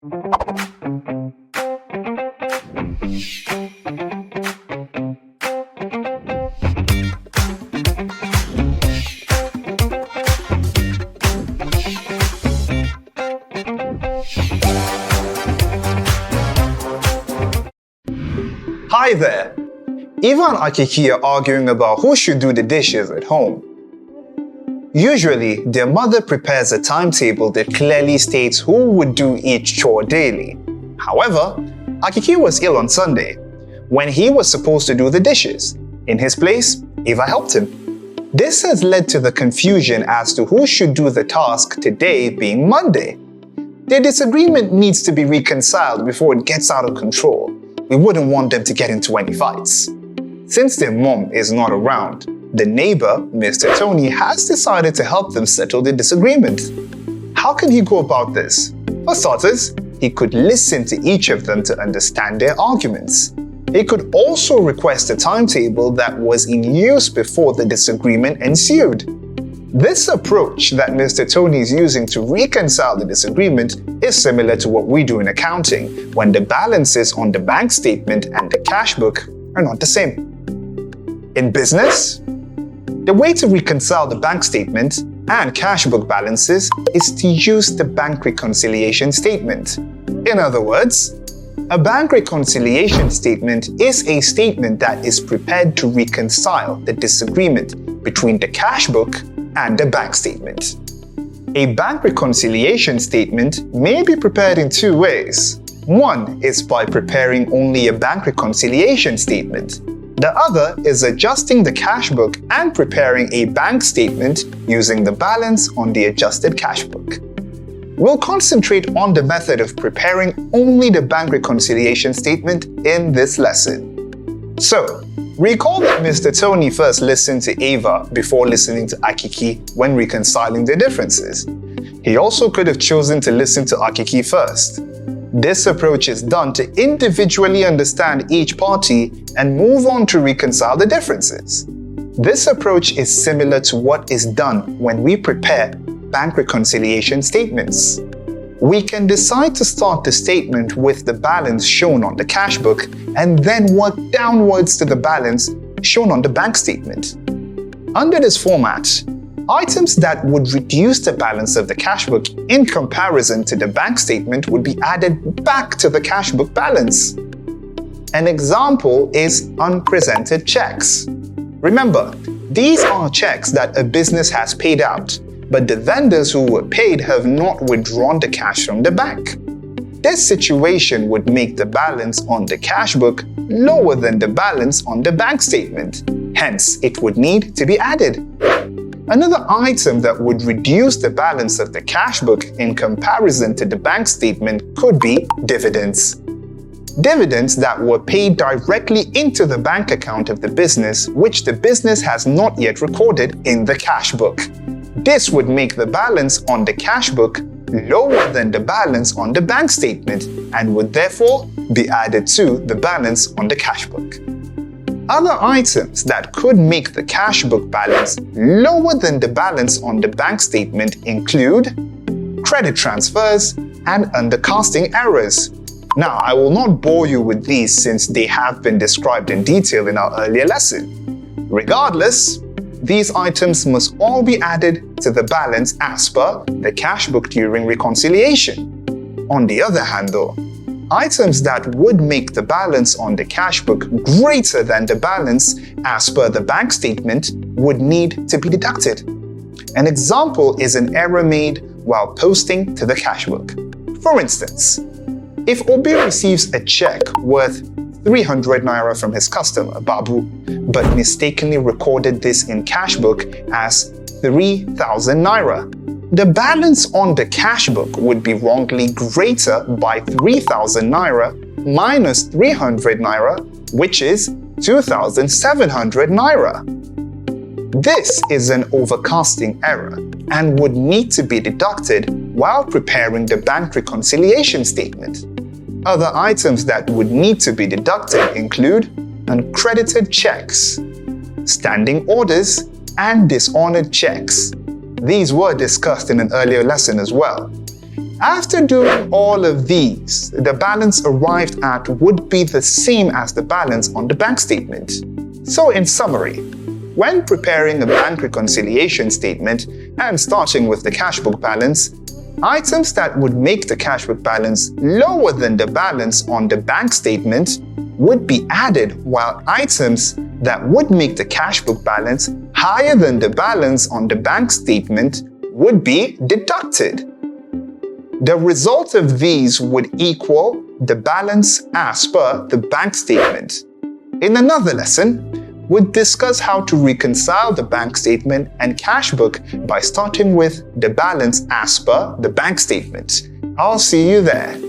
Hi there! Eva and Akiki are arguing about who should do the dishes at home. Usually, their mother prepares a timetable that clearly states who would do each chore daily. However, Akiki was ill on Sunday, when he was supposed to do the dishes. In his place, Eva helped him. This has led to the confusion as to who should do the task today being Monday. Their disagreement needs to be reconciled before it gets out of control. We wouldn't want them to get into any fights. Since their mom is not around, the neighbor, Mr. Tony, has decided to help them settle the disagreement. How can he go about this? For starters, he could listen to each of them to understand their arguments. He could also request a timetable that was in use before the disagreement ensued. This approach that Mr. Tony is using to reconcile the disagreement is similar to what we do in accounting when the balances on the bank statement and the cash book are not the same. In business, the way to reconcile the bank statement and cash book balances is to use the bank reconciliation statement. In other words, a bank reconciliation statement is a statement that is prepared to reconcile the disagreement between the cash book and the bank statement. A bank reconciliation statement may be prepared in two ways. One is by preparing only a bank reconciliation statement. The other is adjusting the cash book and preparing a bank statement using the balance on the adjusted cash book. We'll concentrate on the method of preparing only the bank reconciliation statement in this lesson. So, recall that Mr. Tony first listened to Eva before listening to Akiki when reconciling their differences. He also could have chosen to listen to Akiki first. This approach is done to individually understand each party and move on to reconcile the differences. This approach is similar to what is done when we prepare bank reconciliation statements. We can decide to start the statement with the balance shown on the cash book and then work downwards to the balance shown on the bank statement. Under this format, items that would reduce the balance of the cash book in comparison to the bank statement would be added back to the cash book balance. An example is unpresented checks. Remember, these are checks that a business has paid out, but the vendors who were paid have not withdrawn the cash from the bank. This situation would make the balance on the cash book lower than the balance on the bank statement. Hence, it would need to be added. Another item that would reduce the balance of the cash book in comparison to the bank statement could be dividends. Dividends that were paid directly into the bank account of the business, which the business has not yet recorded in the cash book. This would make the balance on the cash book lower than the balance on the bank statement and would therefore be added to the balance on the cash book. Other items that could make the cash book balance lower than the balance on the bank statement include credit transfers and undercasting errors. Now, I will not bore you with these since they have been described in detail in our earlier lesson. Regardless, these items must all be added to the balance as per the cash book during reconciliation. On the other hand though, items that would make the balance on the cash book greater than the balance as per the bank statement would need to be deducted. An example is an error made while posting to the cash book. For instance, if Obi receives a check worth 300 naira from his customer, Babu, but mistakenly recorded this in cash book as 3,000 naira, the balance on the cash book would be wrongly greater by 3,000 naira minus 300 naira, which is 2,700 naira. This is an overcasting error and would need to be deducted while preparing the bank reconciliation statement. Other items that would need to be deducted include uncredited checks, standing orders, and dishonored checks. These were discussed in an earlier lesson as well. After doing all of these, the balance arrived at would be the same as the balance on the bank statement. So in summary, when preparing a bank reconciliation statement and starting with the cash book balance, items that would make the cash book balance lower than the balance on the bank statement would be added, while items that would make the cash book balance higher than the balance on the bank statement would be deducted. The result of these would equal the balance as per the bank statement. In another lesson, we'll discuss how to reconcile the bank statement and cash book by starting with the balance as per the bank statement. I'll see you there.